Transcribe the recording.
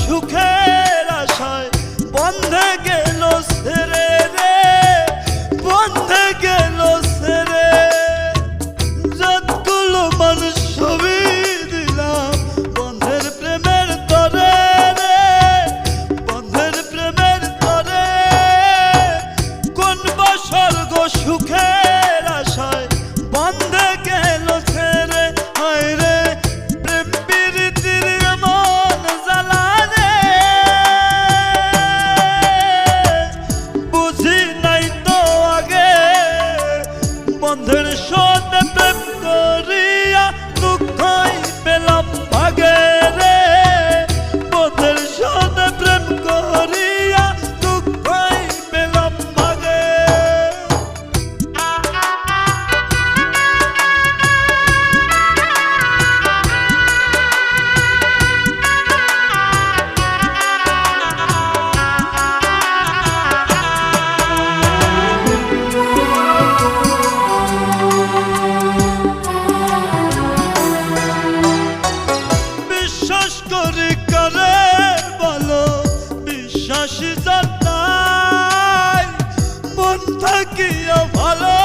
সুখের আশায় বন্ধে গেল ছেড়ে রে, বন্ধে গেল ছেড়ে। যতগুলো মানুষ ছবি দিলাম বন্ধের প্রেমের তরে রে, বন্ধের প্রেমের তরে। কোন বা স্বর্গ সুখের আশায় বন্ধে গেল ছেড়ে। হায় রে প্রেম প্রীতির মন জ্বালা রে, বুঝি নাই তো আগে বন্ধের সাথে প্রেম করিয়া দুঃখই পেলাম ভাগে রে, বন্ধের সাথে প্রেম করিয়া দুঃখই পেলাম ভাগে। বিশ্বাস করি কারে বলো, বিশ্বাসী যার নাই, মন থাকিয়া ভালো